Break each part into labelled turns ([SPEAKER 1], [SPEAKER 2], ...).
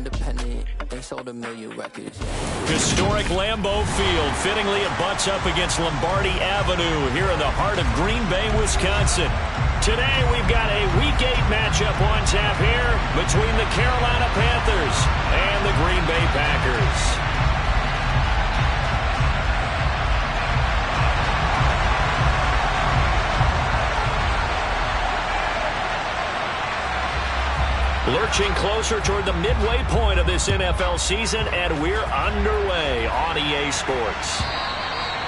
[SPEAKER 1] independent. They sold 1 million records.
[SPEAKER 2] Historic Lambeau Field. Fittingly, it butts up against Lombardi Avenue here in the heart of Green Bay, Wisconsin. Today, we've got a Week 8 matchup on tap here between the Carolina Panthers and the Green Bay Packers. Lurching closer toward the midway point of this NFL season, and we're underway on EA Sports.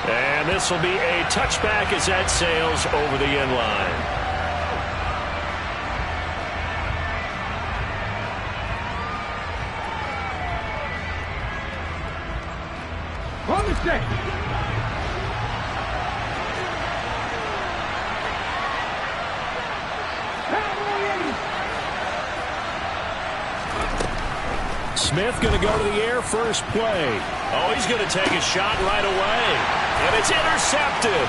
[SPEAKER 2] And this will be a touchback as that sails over the end line.
[SPEAKER 3] On the stick.
[SPEAKER 2] Smith going to go to the air first play. Oh, he's going to take a shot right away. And it's intercepted.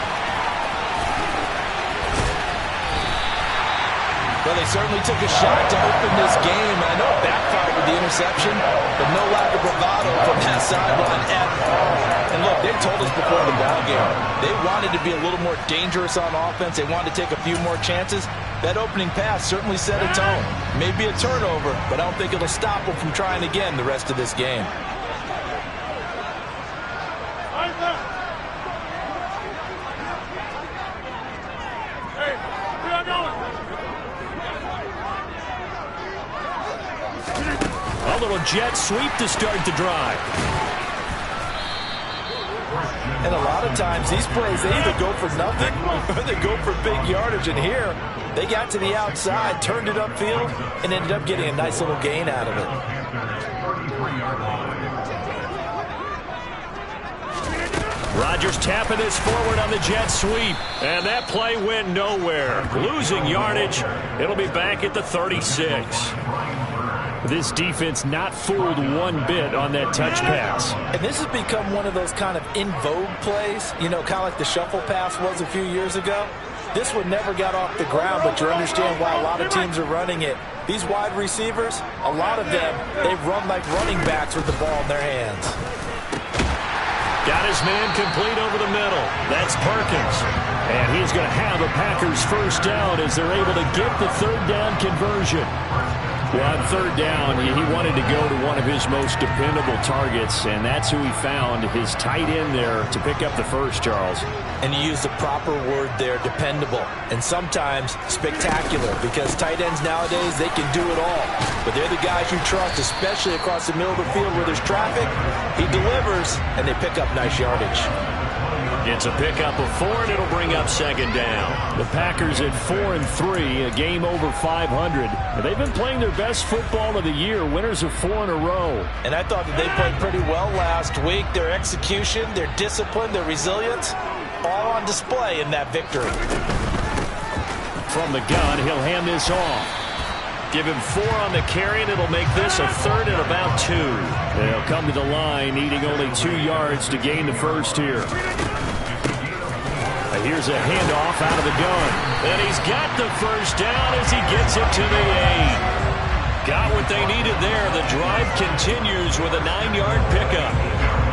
[SPEAKER 4] Well, they certainly took a shot to open this game. I know it backfired with the interception, but no lack of bravado from that sideline at all. And look, they told us before the ball game, they wanted to be a little more dangerous on offense. They wanted to take a few more chances. That opening pass certainly set a tone. Maybe a turnover, but I don't think it'll stop them from trying again the rest of this game.
[SPEAKER 2] A little jet sweep to start the drive.
[SPEAKER 4] And a lot of times these plays, they either go for nothing or they go for big yardage. And here, they got to the outside, turned it upfield, and ended up getting a nice little gain out of it.
[SPEAKER 2] Rodgers tapping this forward on the jet sweep. And that play went nowhere. Losing yardage. It'll be back at the 36. This defense not fooled one bit on that touch pass.
[SPEAKER 4] And this has become one of those kind of in vogue plays, you know, kind of like the shuffle pass was a few years ago. This one never got off the ground, but you understand why a lot of teams are running it. These wide receivers, a lot of them, they run like running backs with the ball in their hands.
[SPEAKER 2] Got his man complete over the middle. That's Perkins. And he's going to have a Packers first down as they're able to get the third down conversion. Well, on third down, he wanted to go to one of his most dependable targets, and that's who he found, his tight end there, to pick up the first, Charles.
[SPEAKER 4] And you use the proper word there, dependable, and sometimes spectacular, because tight ends nowadays, they can do it all. But they're the guys you trust, especially across the middle of the field where there's traffic. He delivers, and they pick up nice yardage.
[SPEAKER 2] It's a pickup of 4, and it'll bring up second down. The Packers at 4-3, a game over 500. They've been playing their best football of the year, winners of 4 in a row.
[SPEAKER 4] And I thought that they played pretty well last week. Their execution, their discipline, their resilience, all on display in that victory.
[SPEAKER 2] From the gun, he'll hand this off. Give him 4 on the carry, and it'll make this a third and about 2. They'll come to the line, needing only 2 yards to gain the first here. Here's a handoff out of the gun. And he's got the first down as he gets it to the 8. Got what they needed there. The drive continues with a 9-yard pickup.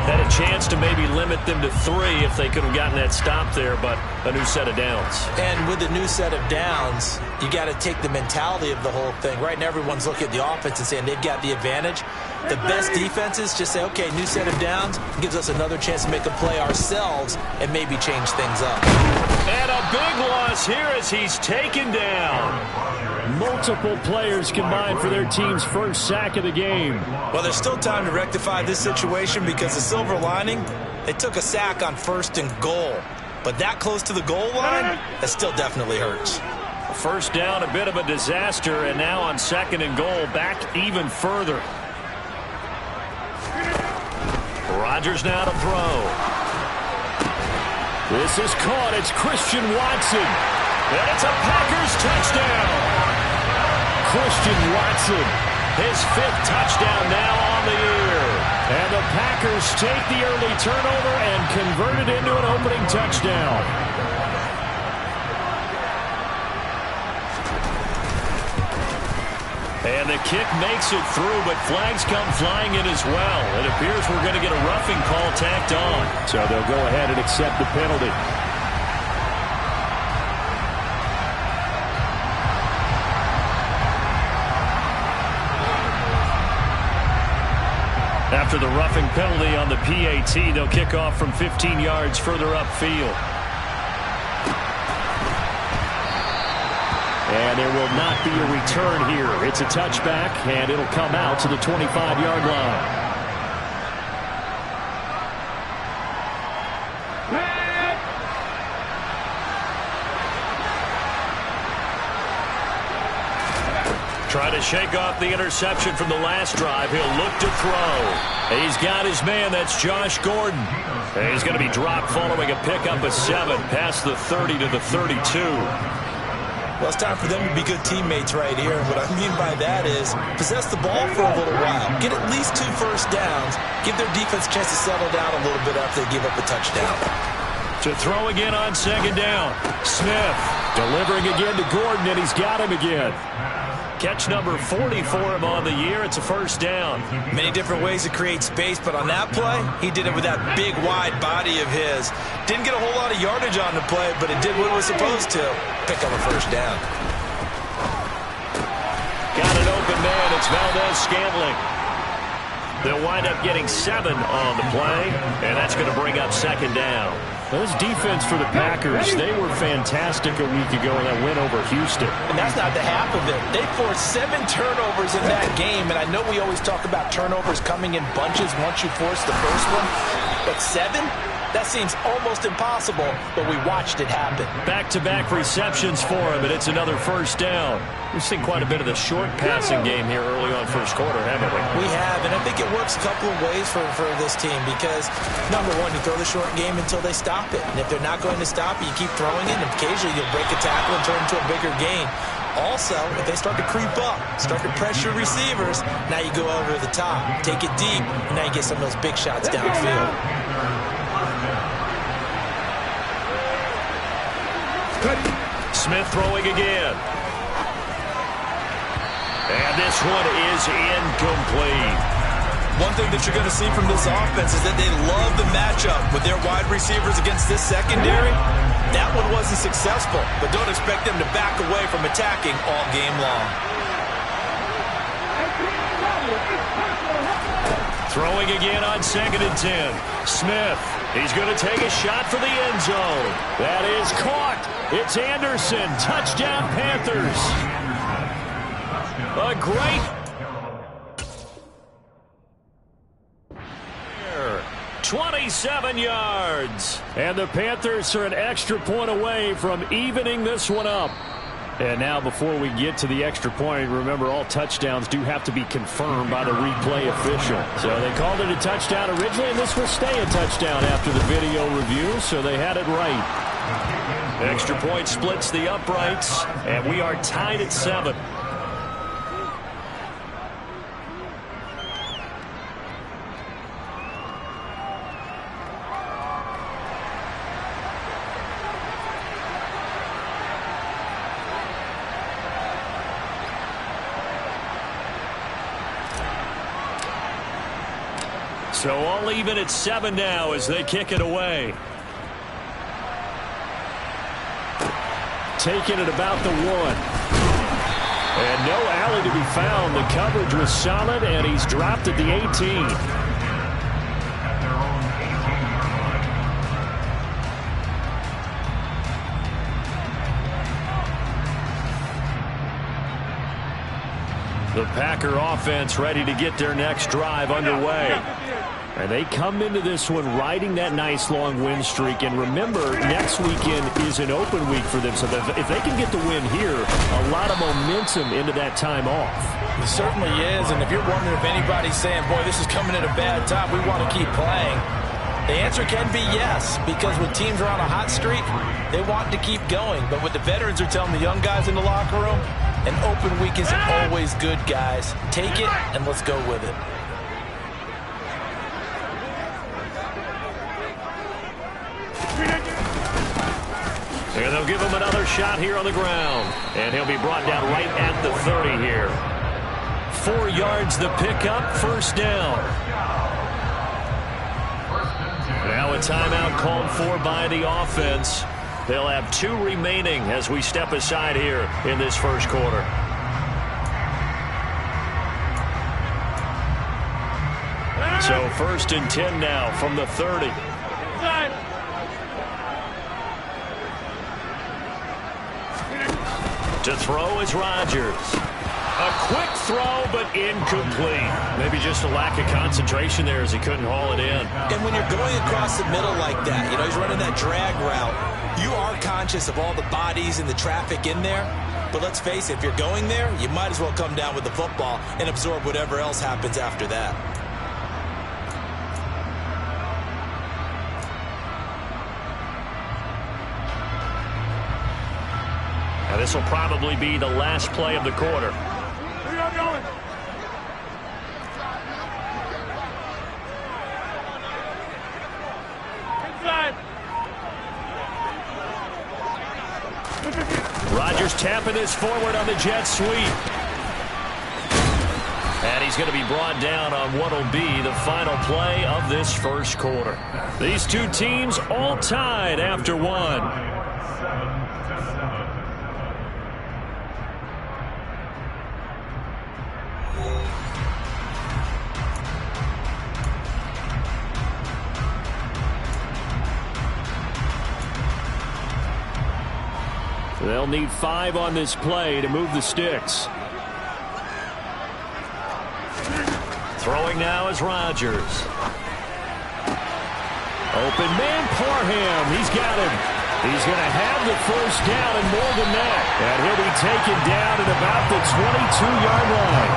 [SPEAKER 2] Had a chance to maybe limit them to 3 if they could have gotten that stop there, but a new set of downs.
[SPEAKER 4] And with a new set of downs, you got to take the mentality of the whole thing. Right now, everyone's looking at the offense and saying they've got the advantage. The best defenses just say, okay, new set of downs gives us another chance to make a play ourselves and maybe change things up.
[SPEAKER 2] And a big loss here as he's taken down. Multiple players combined for their team's first sack of the game.
[SPEAKER 4] Well, there's still time to rectify this situation because the silver lining, they took a sack on 1st and goal. But that close to the goal line, that still definitely hurts.
[SPEAKER 2] First down, a bit of a disaster, and now on 2nd and goal, back even further. Rodgers now to throw. This is caught. It's Christian Watson. And it's a Packers touchdown. Christian Watson, his 5th touchdown now on the year. And the Packers take the early turnover and convert it into an opening touchdown. And the kick makes it through, but flags come flying in as well. It appears we're going to get a roughing call tacked on. So they'll go ahead and accept the penalty. After the roughing penalty on the PAT, they'll kick off from 15 yards further upfield. And there will not be a return here. It's a touchback, and it'll come out to the 25-yard line. Try to shake off the interception from the last drive. He'll look to throw. He's got his man. That's Josh Gordon. And he's going to be dropped following a pickup of 7 past the 30 to the 32.
[SPEAKER 4] Well, it's time for them to be good teammates right here. And what I mean by that is possess the ball for a little while. Get at least 2 first downs. Give their defense a chance to settle down a little bit after they give up a touchdown.
[SPEAKER 2] To throw again on 2nd down. Smith delivering again to Gordon, and he's got him again. Catch number 40 for him on the year. It's a first down.
[SPEAKER 4] Many different ways to create space, but on that play, he did it with that big, wide body of his. Didn't get a whole lot of yardage on the play, but it did what it was supposed to. Pick up a first down.
[SPEAKER 2] Got an open man. It's Valdez-Scantling. They'll wind up getting 7 on the play, and that's going to bring up 2nd down. This defense for the Packers, they were fantastic a week ago in that win over Houston.
[SPEAKER 4] And that's not the half of it. They forced 7 turnovers in that game, and I know we always talk about turnovers coming in bunches once you force the first one, but 7? That seems almost impossible, but we watched it happen.
[SPEAKER 2] Back-to-back receptions for him, and it's another first down. We've seen quite a bit of the short passing game here early on first quarter, haven't we?
[SPEAKER 4] We have, and I think it works a couple of ways for this team because, number one, you throw the short game until they stop it. And if they're not going to stop it, you keep throwing it, and occasionally you'll break a tackle and turn it into a bigger gain. Also, if they start to creep up, start to pressure receivers, now you go over the top, take it deep, and now you get some of those big shots downfield.
[SPEAKER 2] Smith throwing again. And this one is incomplete.
[SPEAKER 4] One thing that you're going to see from this offense is that they love the matchup with their wide receivers against this secondary. That one wasn't successful, but don't expect them to back away from attacking all game long.
[SPEAKER 2] Throwing again on 2nd and 10. Smith. He's going to take a shot for the end zone. That is caught. It's Anderson. Touchdown, Panthers. A great 27 yards. And the Panthers are an extra point away from evening this one up. And now before we get to the extra point, remember all touchdowns do have to be confirmed by the replay official. So they called it a touchdown originally, and this will stay a touchdown after the video review, so they had it right. Extra point splits the uprights, and we are tied at 7. So all even at 7 now as they kick it away. Taking it about the 1. And no alley to be found. The coverage was solid, and he's dropped at the 18. The Packer offense ready to get their next drive underway. And they come into this one riding that nice long win streak. And remember, next weekend is an open week for them. So if they can get the win here, a lot of momentum into that time off.
[SPEAKER 4] It certainly is. And if you're wondering if anybody's saying, boy, this is coming at a bad time, we want to keep playing, the answer can be yes. Because when teams are on a hot streak, they want to keep going. But what the veterans are telling the young guys in the locker room, an open week is always good, guys. Take it and let's go with it.
[SPEAKER 2] And they'll give him another shot here on the ground. And he'll be brought down right at the 30 here. 4 yards the pickup, first down. Now a timeout called for by the offense. They'll have 2 remaining as we step aside here in this first quarter. So 1st and 10 now from the 30. To throw is Rodgers. A quick throw, but incomplete. Maybe just a lack of concentration there as he couldn't haul it in.
[SPEAKER 4] And when you're going across the middle like that, he's running that drag route, you are conscious of all the bodies and the traffic in there. But let's face it, if you're going there, you might as well come down with the football and absorb whatever else happens after that.
[SPEAKER 2] Now this will probably be the last play of the quarter.
[SPEAKER 3] Where y'all going? Inside.
[SPEAKER 2] Rodgers tapping this forward on the jet sweep. And he's going to be brought down on what will be the final play of this first quarter. These two teams all tied after one. They'll need 5 on this play to move the sticks. Throwing now is Rodgers. Open man, Parham. He's got him. He's going to have the first down and more than that. And he'll be taken down at about the 22-yard line.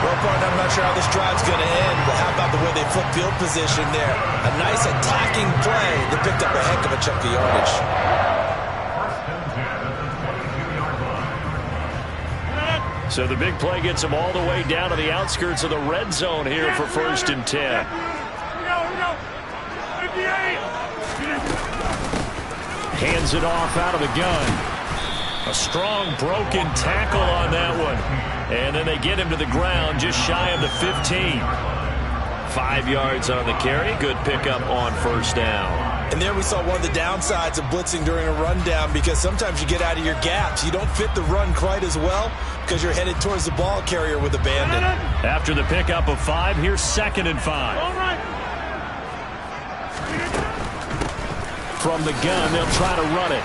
[SPEAKER 4] Well, partner, I'm not sure how this drive's going to end, but how about the way they flip field position there? A nice attacking play that picked up a heck of a chunk of yardage.
[SPEAKER 2] So the big play gets him all the way down to the outskirts of the red zone here for 1st and 10. Hands it off out of the gun. A strong broken tackle on that one. And then they get him to the ground just shy of the 15. 5 yards on the carry. Good pickup on first down.
[SPEAKER 4] And there we saw one of the downsides of blitzing during a rundown, because sometimes you get out of your gaps. You don't fit the run quite as well because you're headed towards the ball carrier with abandon.
[SPEAKER 2] After the pickup of 5, here's 2nd and 5.
[SPEAKER 3] All right.
[SPEAKER 2] From the gun, they'll try to run it.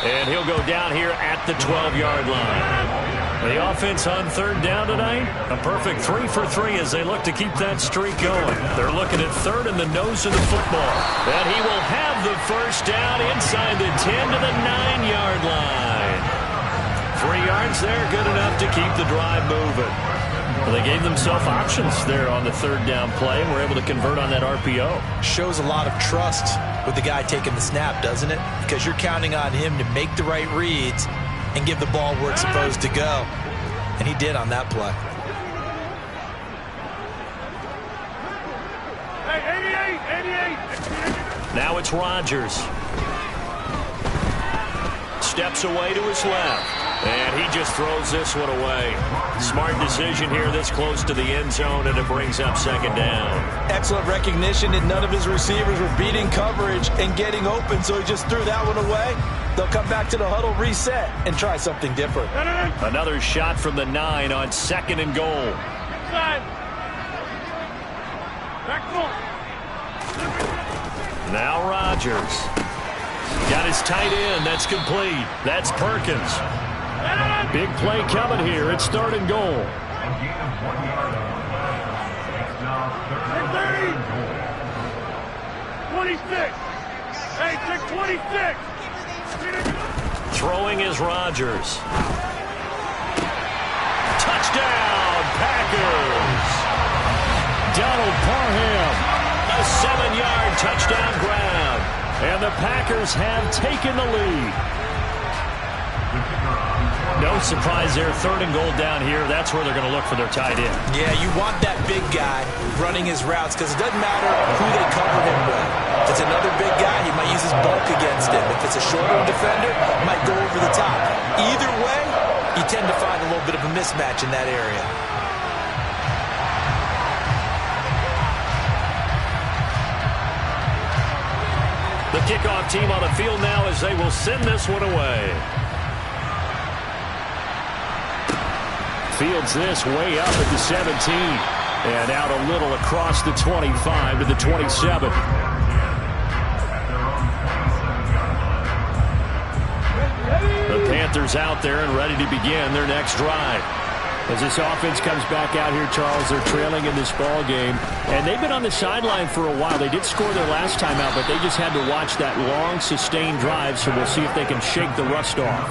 [SPEAKER 2] And he'll go down here at the 12-yard line. The offense on 3rd down tonight, a perfect 3 for 3 as they look to keep that streak going. They're looking at 3rd in the nose of the football. And he will have the first down inside the 10 to the 9-yard line. 3 yards there, good enough to keep the drive moving. Well, they gave themselves options there on the 3rd down play and were able to convert on that RPO.
[SPEAKER 4] Shows a lot of trust with the guy taking the snap, doesn't it? Because you're counting on him to make the right reads and give the ball where it's supposed to go. And he did on that play.
[SPEAKER 3] Hey, 88.
[SPEAKER 2] Now it's Rodgers. Steps away to his left. And he just throws this one away. Smart decision here this close to the end zone, and it brings up 2nd down.
[SPEAKER 4] Excellent recognition, and none of his receivers were beating coverage and getting open, so he just threw that one away. They'll come back to the huddle, reset, and try something different.
[SPEAKER 2] Another shot from the 9 on 2nd and goal.
[SPEAKER 3] Inside. Back full.
[SPEAKER 2] Now Rodgers. Got his tight end. That's complete. That's Perkins. Big play coming here. It's 3rd and goal.
[SPEAKER 3] 26. Hey, check 26.
[SPEAKER 2] Throwing is Rodgers. Touchdown, Packers. Donald Parham. A 7-yard touchdown grab. And the Packers have taken the lead. No surprise there. 3rd and goal down here. That's where they're going to look for their tight end.
[SPEAKER 4] Yeah, you want that big guy running his routes because it doesn't matter who they cover him with. If it's another big guy, he might use his bulk against him. If it's a shorter defender, he might go over the top. Either way, you tend to find a little bit of a mismatch in that area.
[SPEAKER 2] The kickoff team on the field now as they will send this one away. Fields this way up at the 17. And out a little across the 25 to the 27. The Panthers out there and ready to begin their next drive. As this offense comes back out here, Charles, they're trailing in this ball game. And they've been on the sideline for a while. They did score their last time out, but they just had to watch that long, sustained drive, so we'll see if they can shake the rust off.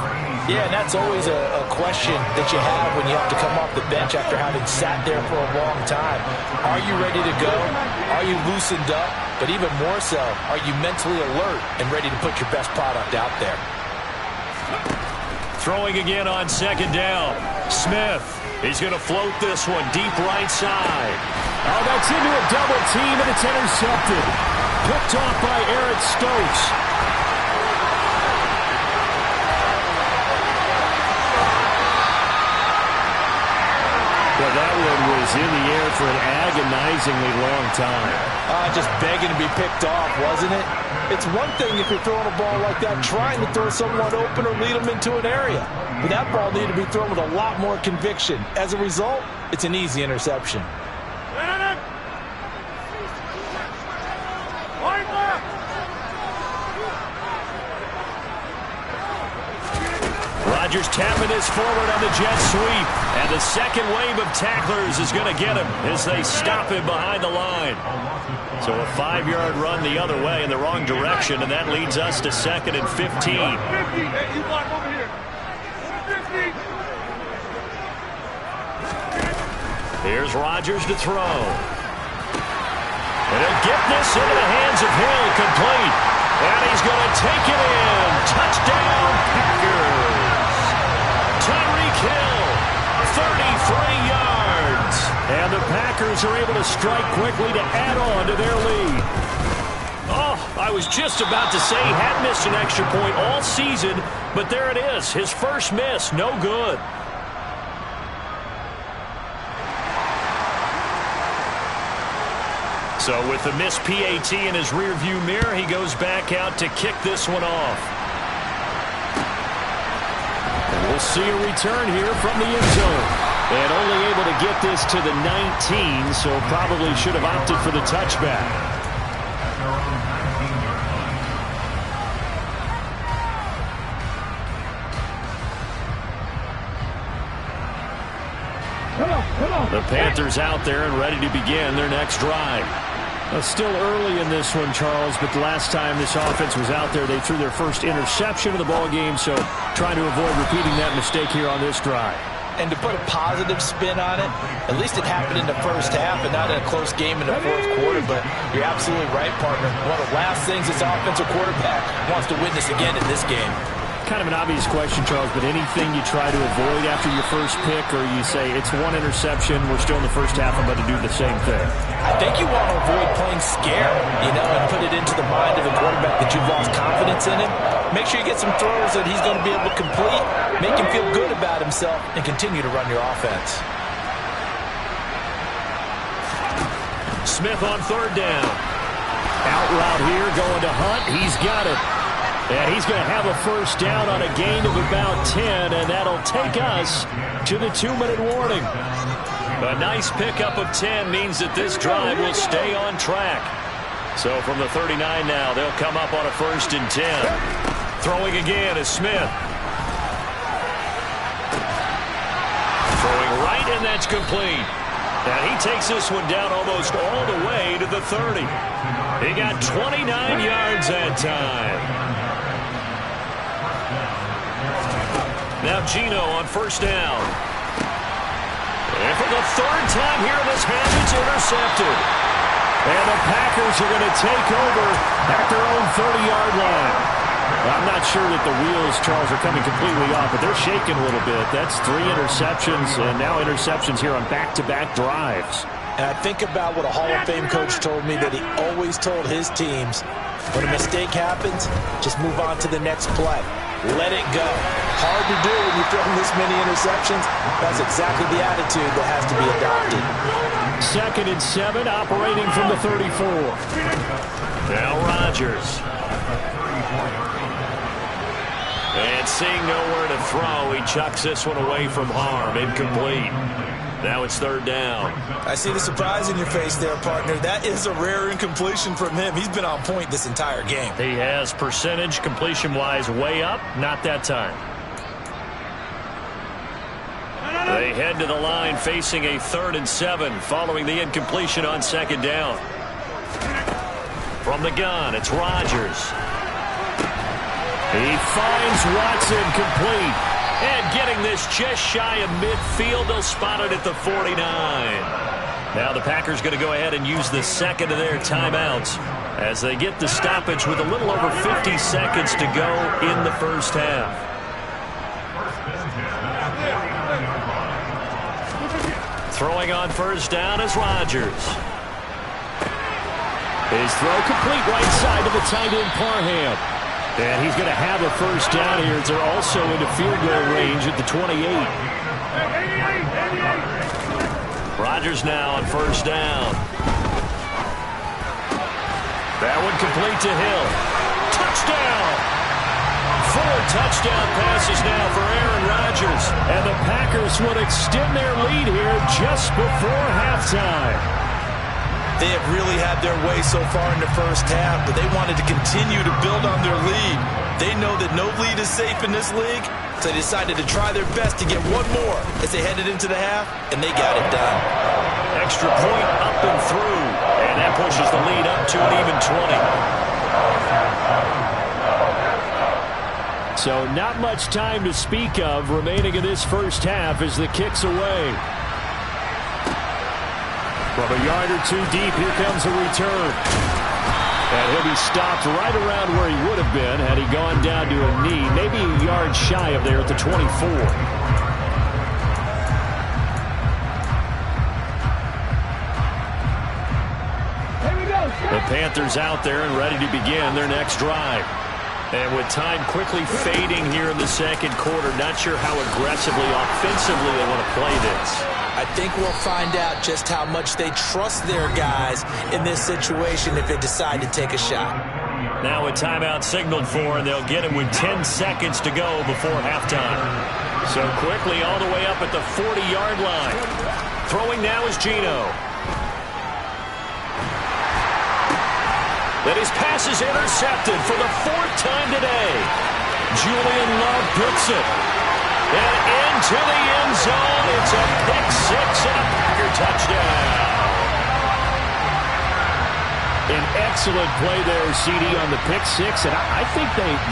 [SPEAKER 4] Yeah, and that's always a question that you have when you have to come off the bench after having sat there for a long time. Are you ready to go? Are you loosened up? But even more so, are you mentally alert and ready to put your best product out there?
[SPEAKER 2] Throwing again on second down. Smith. He's going to float this one deep right side. Oh, that's into a double team, and it's intercepted. Picked off by Eric Stokes. Well, that one was in the air for an agonizingly long time.
[SPEAKER 4] Just begging to be picked off, wasn't it? It's one thing if you're throwing a ball like that, trying to throw someone open or lead them into an area. But that ball needed to be thrown with a lot more conviction. As a result, it's an easy interception.
[SPEAKER 2] Rodgers tapping this forward on the jet sweep. And the second wave of tacklers is going to get him as they stop him behind the line. So a 5-yard run the other way in the wrong direction, and that leads us to 2nd and 15.
[SPEAKER 3] You block over here. 50.
[SPEAKER 2] Here's Rodgers to throw. And he'll get this into the hands of Hill, complete. And he's going to take it in. Touchdown, Packers. Tyreek Hill, 33 yards. And the Packers are able to strike quickly to add on to their lead. Oh, I was just about to say he had missed an extra point all season, but there it is. His first miss, no good. So with the missed PAT in his rearview mirror, he goes back out to kick this one off. And we'll see a return here from the end zone. And only able to get this to the 19, so probably should have opted for the touchback. The Panthers out there and ready to begin their next drive. Still early in this one, Charles, but the last time this offense was out there, they threw their first interception of the ball game, so trying to avoid repeating that mistake here on this drive.
[SPEAKER 4] And to put a positive spin on it, at least it happened in the first half and not in a close game in the fourth quarter, but you're absolutely right, partner. One of the last things this offensive quarterback wants to witness again in this game.
[SPEAKER 2] Kind of an obvious question, Charles, but anything you try to avoid after your first pick, or you say it's one interception, we're still in the first half, I'm about to do the same thing?
[SPEAKER 4] I think you want to avoid playing scared, and put it into the mind of a quarterback that you've lost confidence in him. Make sure you get some throws that he's going to be able to complete, make him feel good about himself, and continue to run your offense.
[SPEAKER 2] Smith on third down. Out route here, going to Hunt. He's got it. And he's going to have a first down on a gain of about 10, and that'll take us to the 2-minute warning. A nice pickup of 10 means that this drive will stay on track. So from the 39 now, they'll come up on a 1st and 10. Throwing again is Smith. Throwing right, and that's complete. And he takes this one down almost all the way to the 30. He got 29 yards that time. Now Gino on first down. And for the 3rd time here in this half, it's intercepted. And the Packers are going to take over at their own 30-yard line. I'm not sure that the wheels, Charles, are coming completely off, but they're shaking a little bit. That's 3 interceptions, and now interceptions here on back-to-back drives.
[SPEAKER 4] And I think about what a Hall of Fame coach told me, that he always told his teams, when a mistake happens, just move on to the next play. Let it go. Hard to do when you're throwing this many interceptions. That's exactly the attitude that has to be adopted.
[SPEAKER 2] 2nd and 7, operating from the 34. Now Rodgers. And seeing nowhere to throw, he chucks this one away from harm. Incomplete. Now it's third down.
[SPEAKER 4] I see the surprise in your face there, partner. That is a rare incompletion from him. He's been on point this entire game.
[SPEAKER 2] He has percentage completion-wise way up. Not that time. They head to the line facing a 3rd and 7 following the incompletion on second down. From the gun, it's Rodgers. He finds Watson complete. And getting this just shy of midfield, they'll spot it at the 49. Now the Packers going to go ahead and use the second of their timeouts as they get the stoppage with a little over 50 seconds to go in the first half. Throwing on first down is Rodgers. His throw complete right side to the tight end Parham. And he's going to have a first down here. They're also into field goal range at the 28. Rodgers now on first down. That one complete to Hill. Touchdown! 4 touchdown passes now for Aaron Rodgers. And the Packers would extend their lead here just before halftime.
[SPEAKER 4] They have really had their way so far in the first half, but they wanted to continue to build on their lead. They know that no lead is safe in this league, so they decided to try their best to get one more as they headed into the half, and they got it done.
[SPEAKER 2] Extra point up and through, and that pushes the lead up to an even 20. So not much time to speak of remaining in this first half as the kick's away. From a yard or two deep, here comes a return. And he'll be stopped right around where he would have been had he gone down to a knee, maybe a yard shy of there at the 24. The Panthers out there and ready to begin their next drive. And with time quickly fading here in the second quarter, not sure how aggressively, offensively they want to play this.
[SPEAKER 4] I think we'll find out just how much they trust their guys in this situation if they decide to take a shot.
[SPEAKER 2] Now a timeout signaled for, and they'll get it with 10 seconds to go before halftime. So quickly all the way up at the 40-yard line. Throwing now is Geno. That his pass is intercepted for the 4th time today. Julian Love picks it. And into the end zone, it's a pick 6 and a Packer touchdown. An excellent play there, CD, on the pick 6. And I think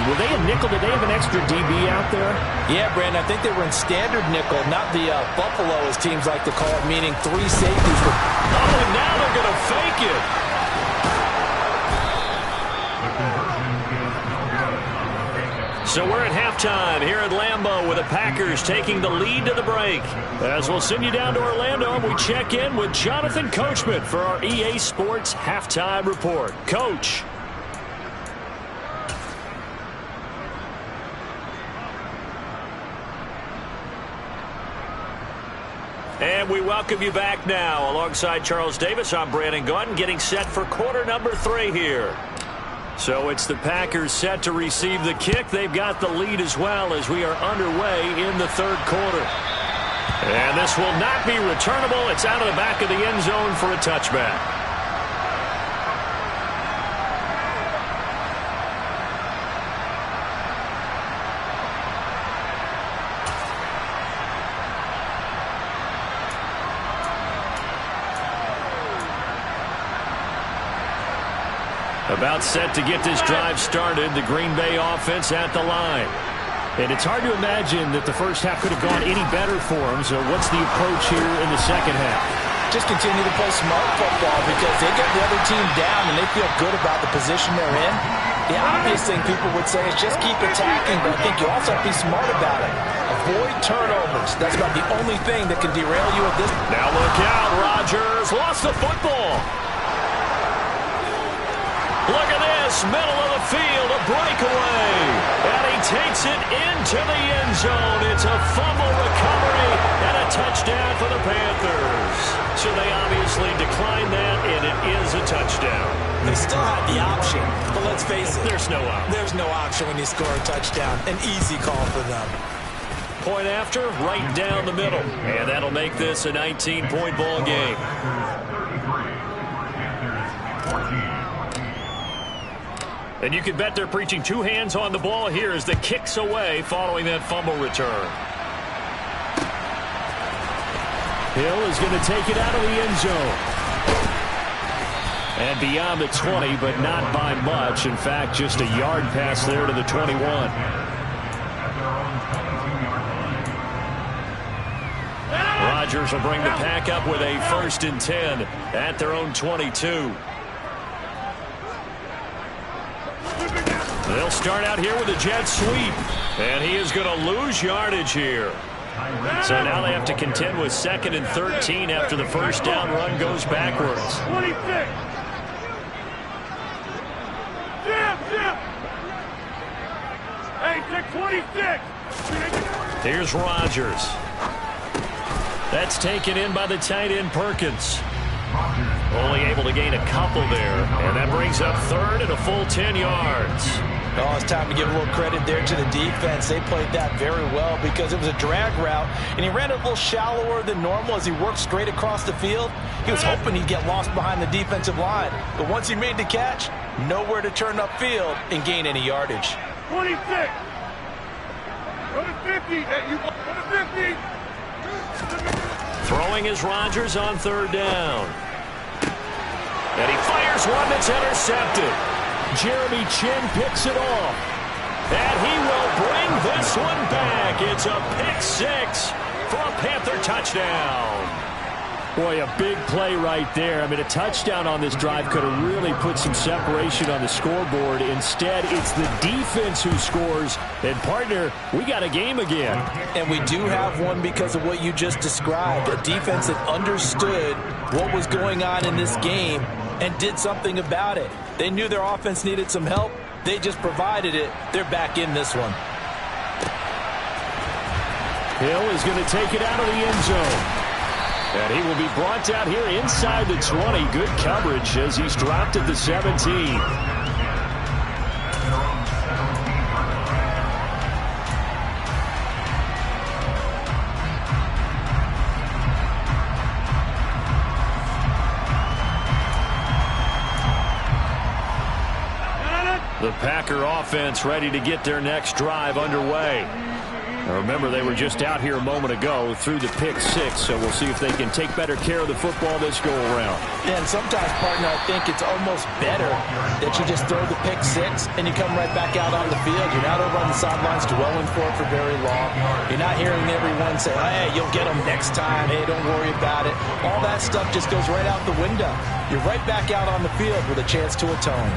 [SPEAKER 2] were they a nickel? Did they have an extra DB out there?
[SPEAKER 4] Yeah, Brandon, I think they were in standard nickel, not the Buffalo, as teams like to call it, meaning 3 safeties.
[SPEAKER 2] Oh, and now they're going to fake it. So we're at halftime here at Lambeau with the Packers taking the lead to the break. As we'll send you down to Orlando and we check in with Jonathan Coachman for our EA Sports Halftime Report. Coach. And we welcome you back now. Alongside Charles Davis, I'm Brandon Gaudin, getting set for quarter number 3 here. So it's the Packers set to receive the kick. They've got the lead as well as we are underway in the third quarter. And this will not be returnable. It's out of the back of the end zone for a touchback. About set to get this drive started, the Green Bay offense at the line. And it's hard to imagine that the first half could have gone any better for them. So what's the approach here in the second half?
[SPEAKER 4] Just continue to play smart football because they get the other team down and they feel good about the position they're in. The obvious thing people would say is just keep attacking, but I think you also have to be smart about it. Avoid turnovers. That's about the only thing that can derail you at this.
[SPEAKER 2] Now look out, Rodgers lost the football. Look at this, middle of the field, a breakaway. And he takes it into the end zone. It's a fumble recovery and a touchdown for the Panthers. So they obviously declined that, and it is a touchdown.
[SPEAKER 4] They still had the option, but let's face it.
[SPEAKER 2] There's no option.
[SPEAKER 4] There's no option when you score a touchdown. An easy call for them.
[SPEAKER 2] Point after, right down the middle. And that'll make this a 19-point ball game. And you can bet they're preaching two hands on the ball here as the kick's away following that fumble return. Hill is going to take it out of the end zone. And beyond the 20, but not by much. In fact, just a yard pass there to the 21. Rodgers will bring the Pack up with a 1st and 10 at their own 22. They'll start out here with a jet sweep. And he is going to lose yardage here. So now they have to contend with 2nd and 13 after the first down run goes backwards.
[SPEAKER 3] 26. Jim. Hey, 26.
[SPEAKER 2] Here's Rodgers. That's taken in by the tight end Perkins. Only able to gain a couple there. And that brings up 3rd and a full 10 yards.
[SPEAKER 4] Oh, it's time to give a little credit there to the defense. They played that very well because it was a drag route, and he ran it a little shallower than normal as he worked straight across the field. He was hoping he'd get lost behind the defensive line, but once he made the catch, nowhere to turn upfield and gain any yardage.
[SPEAKER 3] 26. Go to 50. Hey, you go to 50.
[SPEAKER 2] Throwing is Rodgers on 3rd down. And he fires one that's intercepted. Jeremy Chin picks it off. And he will bring this one back. It's a pick 6 for a Panther touchdown. Boy, a big play right there. I mean, a touchdown on this drive could have really put some separation on the scoreboard. Instead, it's the defense who scores. And, partner, we got a game again.
[SPEAKER 4] And we do have one because of what you just described. A defense that understood what was going on in this game and did something about it. They knew their offense needed some help. They just provided it. They're back in this one.
[SPEAKER 2] Hill is going to take it out of the end zone. And he will be brought down here inside the 20. Good coverage as he's dropped at the 17. The Packer offense ready to get their next drive underway. Now remember, they were just out here a moment ago through the pick 6, so we'll see if they can take better care of the football this go around.
[SPEAKER 4] Yeah, and sometimes, partner, I think it's almost better that you just throw the pick 6 and you come right back out on the field. You're not over on the sidelines dwelling for it for very long. You're not hearing everyone say, hey, you'll get them next time. Hey, don't worry about it. All that stuff just goes right out the window. You're right back out on the field with a chance to atone.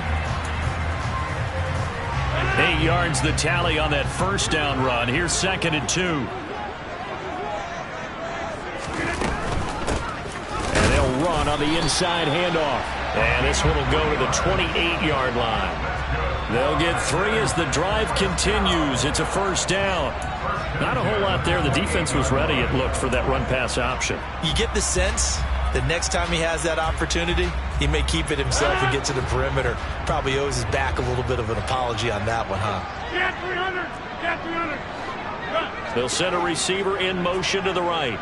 [SPEAKER 2] 8 yards the tally on that first down run. Here's 2nd and 2. And they'll run on the inside handoff. And this one will go to the 28-yard line. They'll get 3 as the drive continues. It's a first down. Not a whole lot there. The defense was ready, it looked, for that run-pass option.
[SPEAKER 4] You get the sense that next time he has that opportunity, he may keep it himself and get to the perimeter. Probably owes his back a little bit of an apology on that one, huh?
[SPEAKER 3] Get 300. Get 300.
[SPEAKER 2] They'll send a receiver in motion to the right.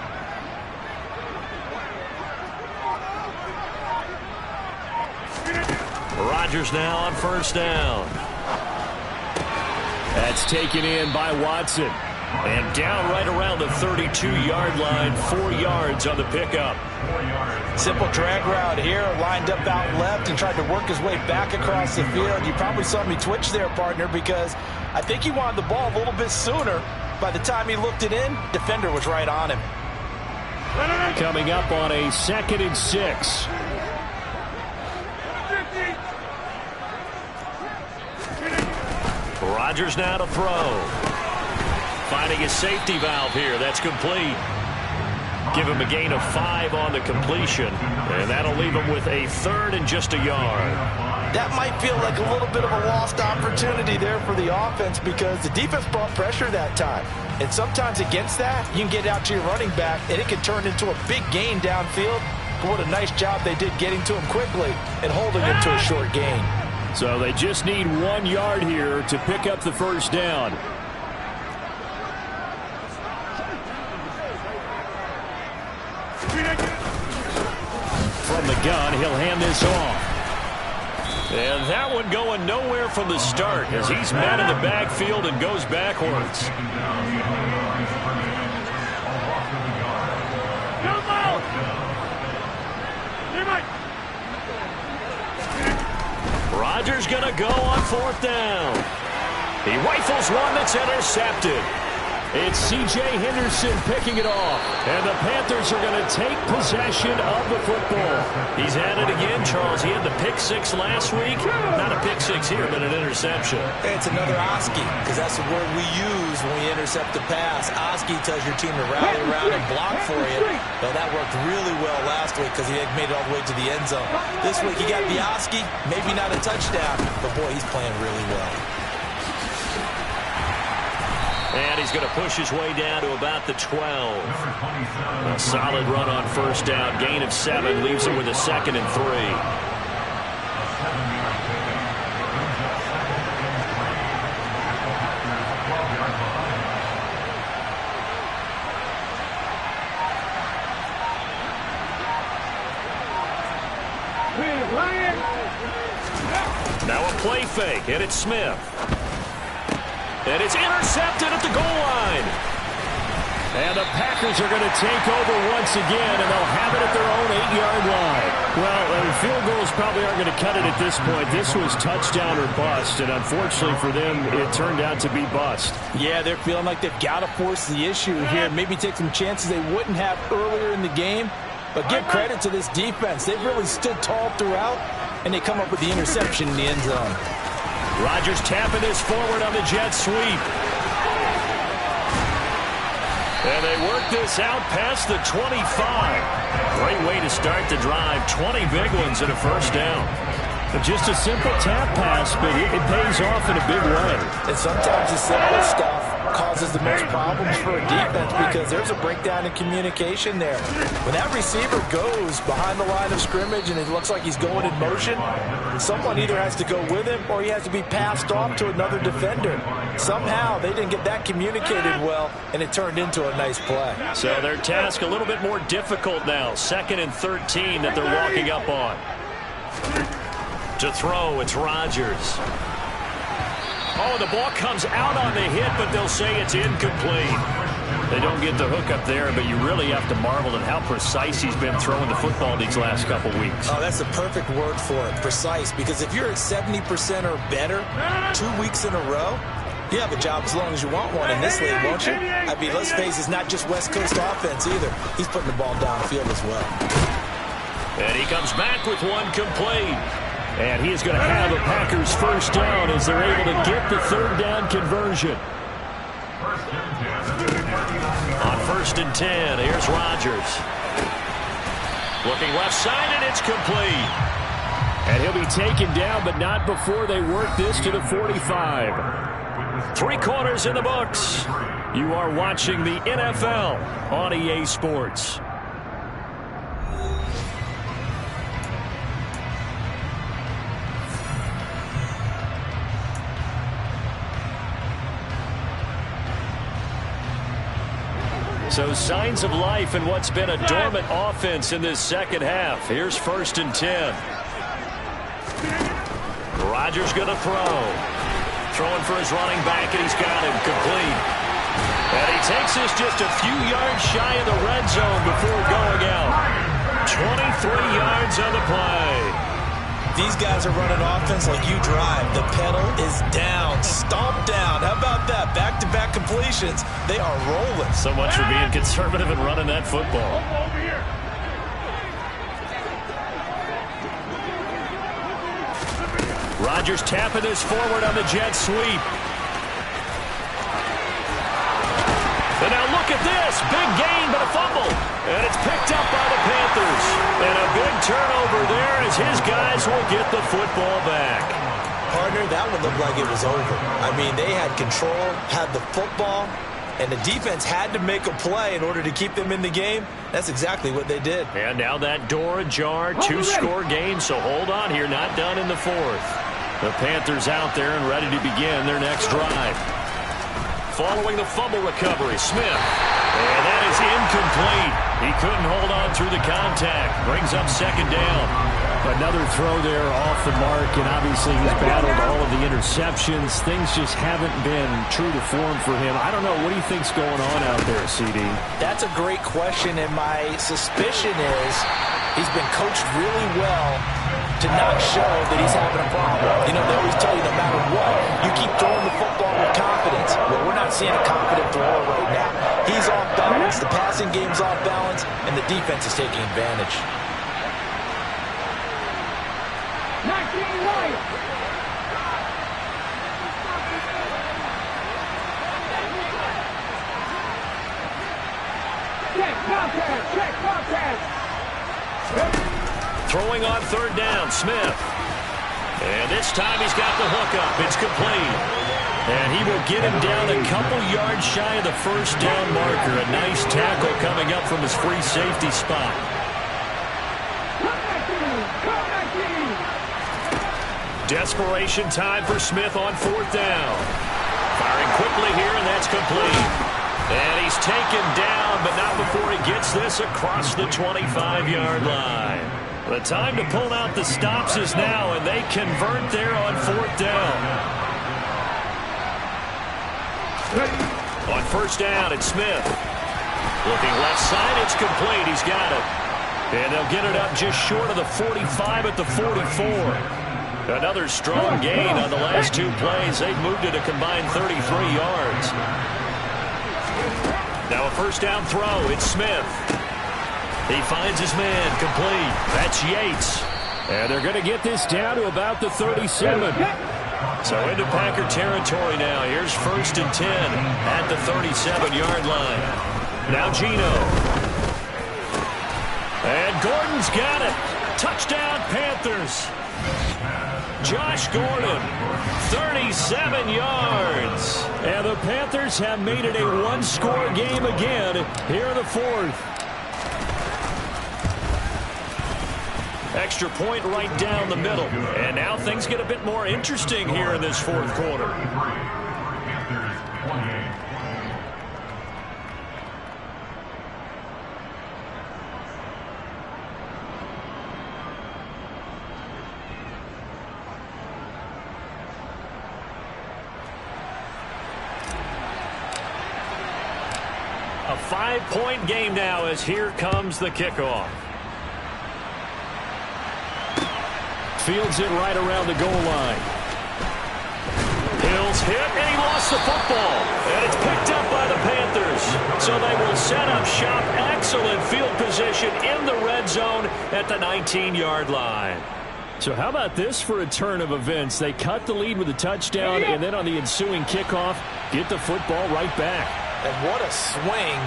[SPEAKER 2] Rodgers now on first down. That's taken in by Watson. And down right around the 32-yard line, 4 yards on the pickup.
[SPEAKER 4] Simple drag route here, lined up out left and tried to work his way back across the field. You probably saw me twitch there, partner, because I think he wanted the ball a little bit sooner. By the time he looked it in, defender was right on him.
[SPEAKER 2] Coming up on a 2nd and 6. Rodgers now to throw. Finding his safety valve here. That's complete. Give him a gain of 5 on the completion. And that'll leave him with a 3rd and just a yard.
[SPEAKER 4] That might feel like a little bit of a lost opportunity there for the offense because the defense brought pressure that time. And sometimes against that, you can get out to your running back, and it can turn into a big gain downfield. what a nice job they did getting to him quickly and holding him to a short gain.
[SPEAKER 2] So they just need 1 yard here to pick up the first down. From the gun, he'll hand this off. And that one going nowhere from the start as he's met in the backfield and goes backwards. Rodgers going to go on 4th down. He rifles one that's intercepted. It's C.J. Henderson picking it off. And the Panthers are going to take possession of the football. He's at it again, Charles. He had the pick 6 last week. Not a pick 6 here, but an interception.
[SPEAKER 4] It's another Oski, because that's the word we use when we intercept the pass. Oski tells your team to rally around and block for you. But that worked really well last week because he had made it all the way to the end zone. This week he got the Oski, maybe not a touchdown, but boy, he's playing really well.
[SPEAKER 2] And he's going to push his way down to about the 12. A solid run on 1st down. Gain of 7 leaves him with a 2nd and 3. Now a play fake, and it's Smith. And it's intercepted at the goal line. And the Packers are going to take over once again, and they'll have it at their own 8-yard line. Well, field goals probably aren't going to cut it at this point. This was touchdown or bust, and unfortunately for them, it turned out to be bust.
[SPEAKER 4] Yeah, they're feeling like they've got to force the issue here. Maybe take some chances they wouldn't have earlier in the game. But give credit to this defense. They've really stood tall throughout, and they come up with the interception in the end zone.
[SPEAKER 2] Rodgers tapping this forward on the jet sweep. And they work this out past the 25. Great way to start the drive. 20 big ones and a 1st down. Just a simple tap pass, but it pays off in a big way.
[SPEAKER 4] And sometimes the simple stuff causes the most problems for a defense because there's a breakdown in communication there. When that receiver goes behind the line of scrimmage and it looks like he's going in motion, someone either has to go with him or he has to be passed off to another defender. Somehow they didn't get that communicated well, and it turned into a nice play.
[SPEAKER 2] So their task a little bit more difficult now. 2nd and 13 that they're walking up on. To throw, it's Rodgers. Oh, the ball comes out on the hit, but they'll say it's incomplete. They don't get the hook up there, but you really have to marvel at how precise he's been throwing the football these last couple weeks.
[SPEAKER 4] Oh, that's the perfect word for it, precise, because if you're at 70% or better 2 weeks in a row, you have a job as long as you want one in this league, won't you? I mean, let's face it, it's not just West Coast offense either. He's putting the ball downfield as well.
[SPEAKER 2] And he comes back with one complete. And he is going to have a Packers 1st down as they're able to get the 3rd down conversion. On 1st and 10, here's Rodgers. Looking left side, and it's complete. And he'll be taken down, but not before they work this to the 45. 3 quarters in the books. You are watching the NFL on EA Sports. So signs of life in what's been a dormant offense in this 2nd half. Here's 1st and 10. Rodgers going to throw. Throwing for his running back, and he's got him complete. And he takes this just a few yards shy of the red zone before going out. 23 yards on the play.
[SPEAKER 4] These guys are running offense like you drive. The pedal is down, stomped down. How about that? Back-to-back completions. They are rolling.
[SPEAKER 2] So much for being conservative and running that football.
[SPEAKER 3] Over here.
[SPEAKER 2] Rodgers tapping this forward on the jet sweep. And now look at this. Big gain, but a fumble. And it's picked up by the Panthers. And a big turnover there as his guys will get the football back.
[SPEAKER 4] Partner, that one looked like it was over. I mean, they had control, had the football, and the defense had to make a play in order to keep them in the game. That's exactly what they did.
[SPEAKER 2] And now that door ajar, two-score game, so hold on here, not done in the fourth. The Panthers out there and ready to begin their next drive. Following the fumble recovery, Smith. And that is incomplete. He couldn't hold on through the contact. Brings up second down.
[SPEAKER 5] Another throw there off the mark, and obviously he's battled all of the interceptions. Things just haven't been true to form for him. I don't know. What do you think's going on out there, CD?
[SPEAKER 4] That's a great question, and my suspicion is he's been coached really well to not show that he's having a problem. You know, they always tell you no matter what, you keep throwing the football with confidence. Well, we're not seeing a confident thrower right now. He's off balance, the passing game's off balance, and the defense is taking advantage.
[SPEAKER 3] 19 right. Check contact.
[SPEAKER 2] Throwing on third down, Smith. And this time he's got the hook up. It's complete. And he will get him down a couple yards shy of the first down marker. A nice tackle coming up from his free safety spot. Desperation time for Smith on fourth down. Firing quickly here, and that's complete. And he's taken down, but not before he gets this across the 25-yard line. The time to pull out the stops is now, and they convert there on fourth down. On first down, it's Smith. Looking left side, it's complete. He's got it. And they'll get it up just short of the 45 at the 44. Another strong gain on the last two plays. They've moved it a combined 33 yards. Now a first down throw. It's Smith. He finds his man. Complete. That's Yates.
[SPEAKER 5] And they're going to get this down to about the 37.
[SPEAKER 2] So into Packer territory now. Here's first and 10 at the 37-yard line. Now Geno. And Gordon's got it. Touchdown, Panthers. Josh Gordon, 37 yards.
[SPEAKER 5] And the Panthers have made it a one-score game again here in the fourth.
[SPEAKER 2] Extra point right down the middle. And now things get a bit more interesting here in this fourth quarter. A 5-point game now as here comes the kickoff.
[SPEAKER 5] Fields it right around the goal line.
[SPEAKER 2] Hill's hit, and he lost the football. And it's picked up by the Panthers. So they will set up shop. Excellent field position in the red zone at the 19-yard line.
[SPEAKER 5] So how about this for a turn of events? They cut the lead with a touchdown, and then on the ensuing kickoff, get the football right back.
[SPEAKER 4] And what a swing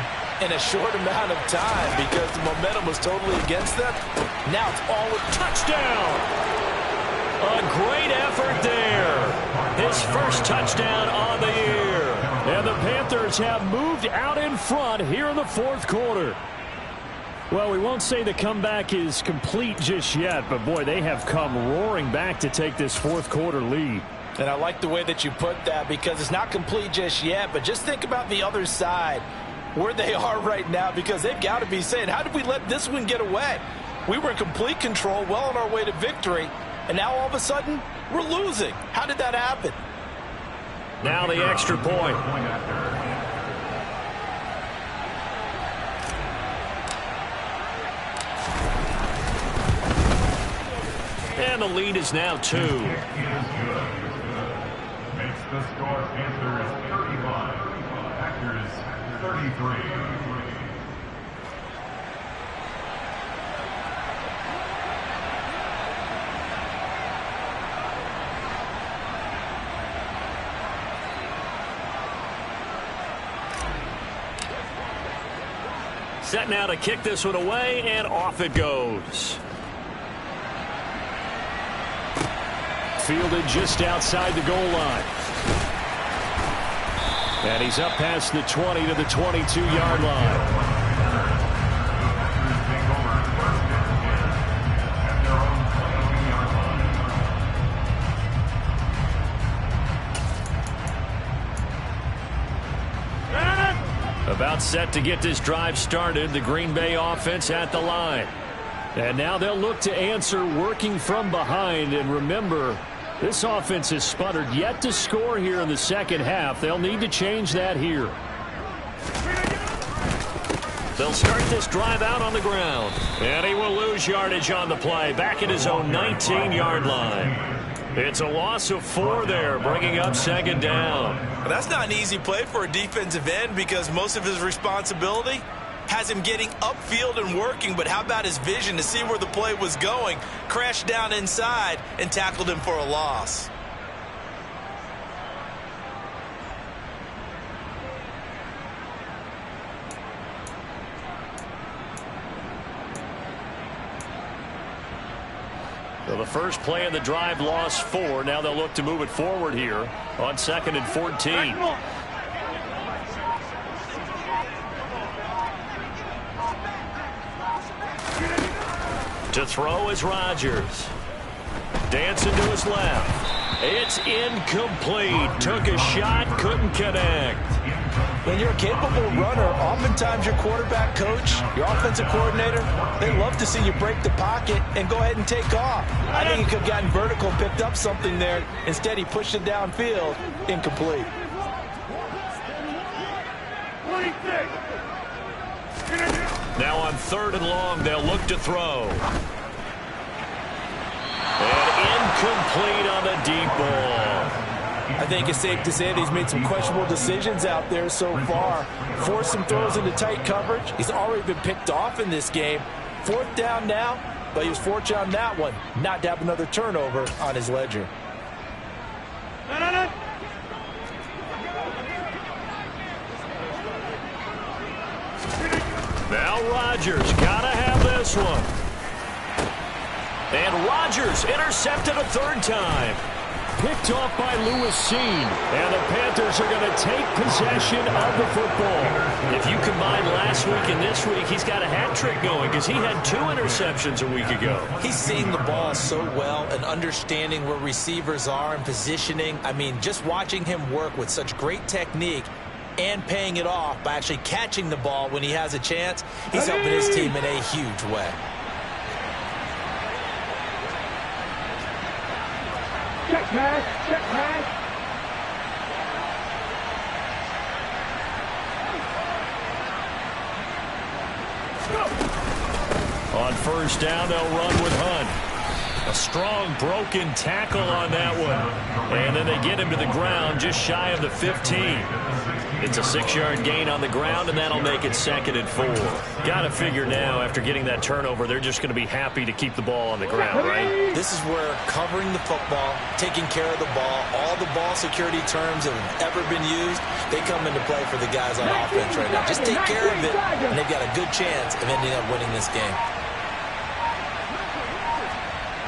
[SPEAKER 4] in a short amount of time because the momentum was totally against them. Now it's all a touchdown.
[SPEAKER 2] A great effort there. His first touchdown on the year.
[SPEAKER 5] And the Panthers have moved out in front here in the fourth quarter. Well, we won't say the comeback is complete just yet, but boy, they have come roaring back to take this fourth quarter lead.
[SPEAKER 4] And I like the way that you put that because it's not complete just yet, but just think about the other side, where they are right now, because they've got to be saying, how did we let this one get away? We were in complete control, well on our way to victory, and now all of a sudden, we're losing. How did that happen?
[SPEAKER 2] Now the extra point. And the lead is now 2.
[SPEAKER 3] Makes the score Panthers 35, Packers 33.
[SPEAKER 2] Set now to kick this one away, and off it goes.
[SPEAKER 5] Fielded just outside the goal line. And he's up past the 20 to the 22-yard line. About set to get this drive started. The Green Bay offense at the line. And now they'll look to answer working from behind. And remember, this offense has sputtered yet to score here in the second half. They'll need to change that here. They'll start this drive out on the ground. And he will lose yardage on the play. Back at his own 19-yard line. It's a loss of 4 there, bringing up second down.
[SPEAKER 4] Well, that's not an easy play for a defensive end because most of his responsibility has him getting upfield and working, but how about his vision to see where the play was going, crashed down inside, and tackled him for a loss.
[SPEAKER 5] So the first play of the drive lost 4. Now they'll look to move it forward here on 2nd and 14. To throw is Rodgers. Dancing to his left. It's incomplete. Took a shot, couldn't connect.
[SPEAKER 4] When you're a capable runner, oftentimes your quarterback coach, your offensive coordinator, they love to see you break the pocket and go ahead and take off. I think he could have gotten vertical, picked up something there. Instead, he pushed it downfield. Incomplete.
[SPEAKER 3] 26.
[SPEAKER 5] Now on 3rd and long, they'll look to throw. And incomplete on the deep ball.
[SPEAKER 4] I think it's safe to say that he's made some questionable decisions out there so far. Forced some throws into tight coverage. He's already been picked off in this game. 4th down now, but he was fortunate on that one not to have another turnover on his ledger.
[SPEAKER 5] Now Rodgers gotta have this one. And Rodgers intercepted a 3rd time. Picked off by Lewis Seen. And the Panthers are going to take possession of the football. If you combine last week and this week, he's got a hat trick going because he had 2 interceptions a week ago.
[SPEAKER 4] He's seeing the ball so well and understanding where receivers are and positioning. I mean, just watching him work with such great technique and paying it off by actually catching the ball when he has a chance, he's helping his team in a huge way.
[SPEAKER 3] Check pass, check pass.
[SPEAKER 5] On 1st down, they'll run with Hunt. A strong broken tackle on that one. And then they get him to the ground just shy of the 15. It's a 6-yard gain on the ground, and that'll make it 2nd and 4. Got to figure now, after getting that turnover, they're just going to be happy to keep the ball on the ground, right?
[SPEAKER 4] This is where covering the football, taking care of the ball, all the ball security terms that have ever been used, they come into play for the guys on offense right now. Just take care of it, and they've got a good chance of ending up winning this game.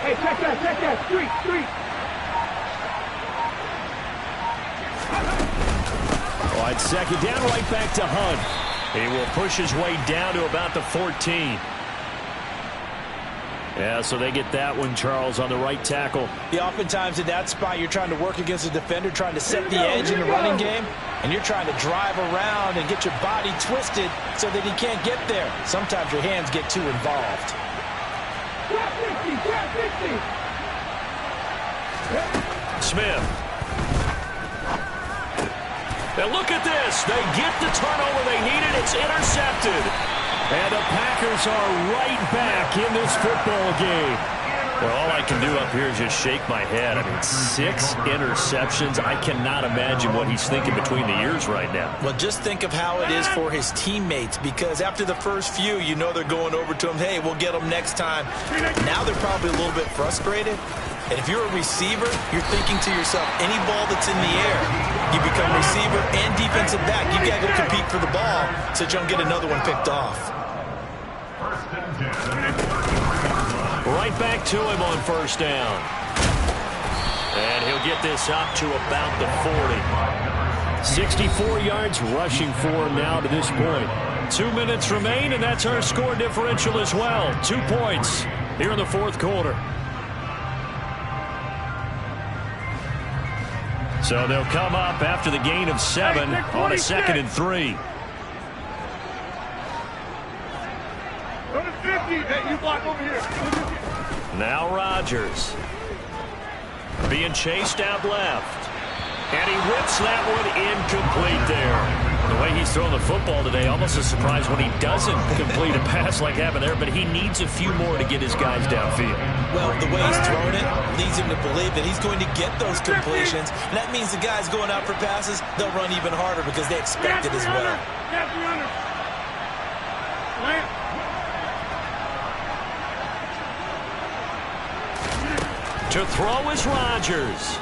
[SPEAKER 3] Hey, check that, street.
[SPEAKER 5] On 2nd down, right back to Hunt. He will push his way down to about the 14. Yeah, so they get that one, Charles, on the right tackle.
[SPEAKER 4] Yeah, oftentimes in that spot, you're trying to work against a defender, trying to set the edge in the running game, and you're trying to drive around and get your body twisted so that he can't get there. Sometimes your hands get too involved.
[SPEAKER 5] Smith. Now look at this. They get the turnover they needed. It's intercepted. And the Packers are right back in this football game. Well, all I can do up here is just shake my head. I mean, 6 interceptions. I cannot imagine what he's thinking between the ears right now.
[SPEAKER 4] Well, just think of how it is for his teammates, because after the first few, you know they're going over to him, hey, we'll get them next time. Now they're probably a little bit frustrated. And if you're a receiver, you're thinking to yourself, any ball that's in the air, you become receiver and defensive back. You got to go compete for the ball so that you don't get another one picked off.
[SPEAKER 5] Right back to him on 1st down. And he'll get this up to about the 40. 64 yards rushing for him now to this point. 2 minutes remain, and that's our score differential as well. 2 points here in the fourth quarter. So they'll come up after the gain of 7 on a 2nd and 3.
[SPEAKER 3] Go to 50. Hey, you block over here.
[SPEAKER 5] Now Rodgers being chased out left. And he rips that one incomplete there. The way he's throwing the football today, almost a surprise when he doesn't complete a pass like happened there, but he needs a few more to get his guys downfield.
[SPEAKER 4] Well, the way he's throwing it leads him to believe that he's going to get those completions. And that means the guys going out for passes, they'll run even harder because they expect it as well.
[SPEAKER 5] To throw is Rodgers.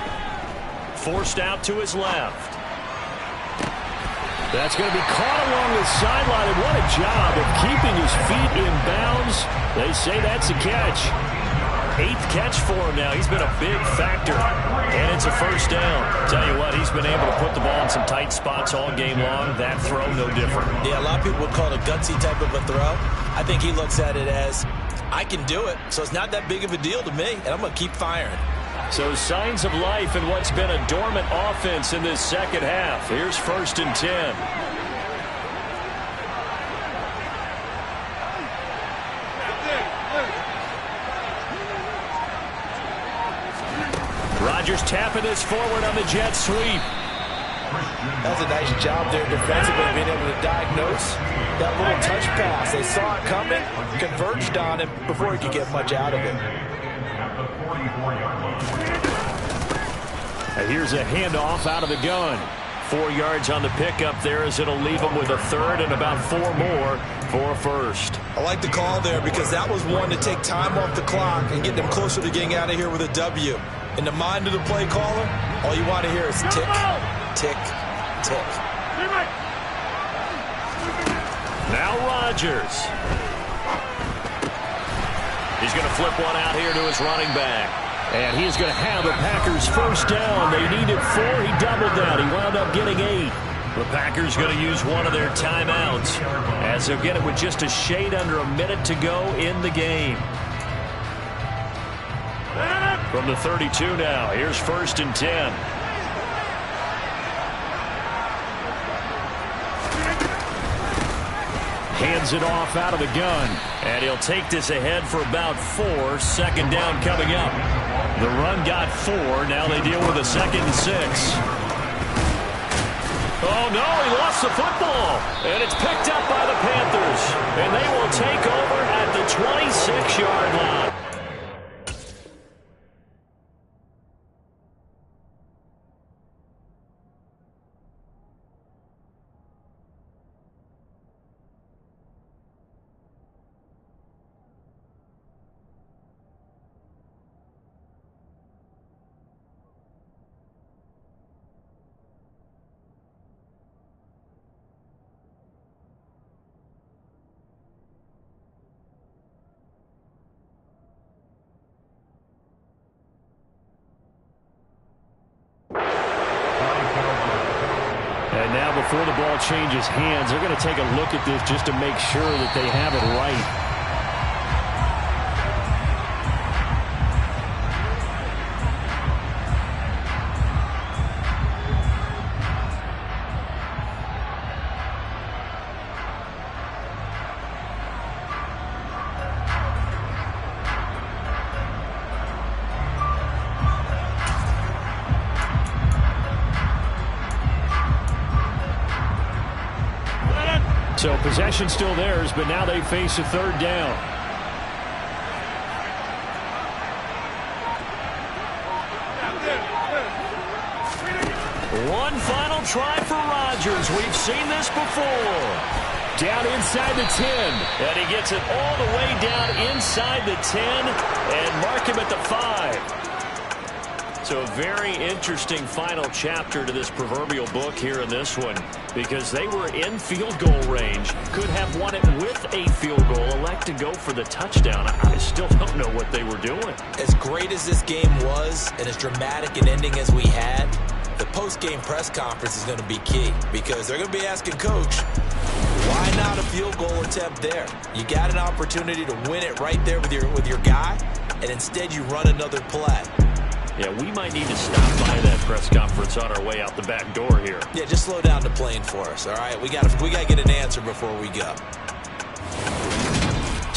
[SPEAKER 5] Forced out to his left. That's going to be caught along the sideline, and what a job of keeping his feet in bounds. They say that's a catch. 8th catch for him now. He's been a big factor, and it's a first down. Tell you what, he's been able to put the ball in some tight spots all game long. That throw, no different.
[SPEAKER 4] Yeah, a lot of people would call it a gutsy type of a throw. I think he looks at it as, I can do it, so it's not that big of a deal to me, and I'm going to keep firing.
[SPEAKER 5] So signs of life in what's been a dormant offense in this second half. Here's 1st and 10. Rodgers tapping this forward on the jet sweep.
[SPEAKER 4] That's a nice job there defensively, being able to diagnose that little touch pass. They saw it coming, converged on him before he could get much out of it.
[SPEAKER 5] And here's a handoff out of the gun. 4 yards on the pickup there as it'll leave him with a 3rd and about 4 more for a first.
[SPEAKER 4] I like the call there because that was one to take time off the clock and get them closer to getting out of here with a W. In the mind of the play caller, all you want to hear is tick, tick, tick.
[SPEAKER 5] Now Rodgers. He's going to flip one out here to his running back. And he's going to have the Packers first down. They needed 4. He doubled that. He wound up getting 8. The Packers going to use one of their timeouts as they'll get it with just a shade under a minute to go in the game. From the 32 now, here's 1st and 10. Hands it off out of the gun. And he'll take this ahead for about 4. 2nd down coming up. The run got 4. Now they deal with a 2nd and 6. Oh, no, he lost the football. And it's picked up by the Panthers. And they will take over at the 26-yard line. And now before the ball changes hands, they're going to take a look at this just to make sure that they have it right. So possession still theirs, but now they face a 3rd down. One final try for Rodgers. We've seen this before. Down inside the 10. And he gets it all the way down inside the 10 and mark him at the 5. So a very interesting final chapter to this proverbial book here in this one, because they were in field goal range, could have won it with a field goal, elect to go for the touchdown. I still don't know what they were doing.
[SPEAKER 4] As great as this game was and as dramatic an ending as we had, the post-game press conference is going to be key because they're going to be asking Coach, why not a field goal attempt there? You got an opportunity to win it right there with your guy, and instead you run another play.
[SPEAKER 5] Yeah, we might need to stop by that press conference on our way out the back door here.
[SPEAKER 4] Yeah, just slow down the plane for us, all right? We got to get an answer before we go.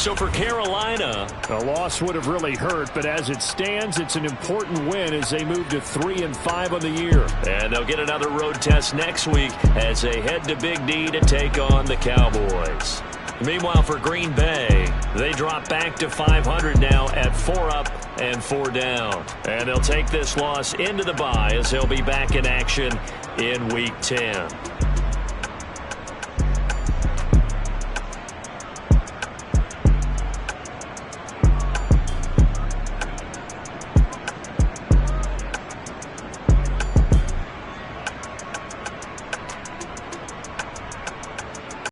[SPEAKER 5] So for Carolina, a loss would have really hurt, but as it stands, it's an important win as they move to 3-5 on the year. And they'll get another road test next week as they head to Big D to take on the Cowboys. Meanwhile, for Green Bay, they drop back to 500 now at 4 up and 4 down. And they'll take this loss into the bye as they'll be back in action in Week 10.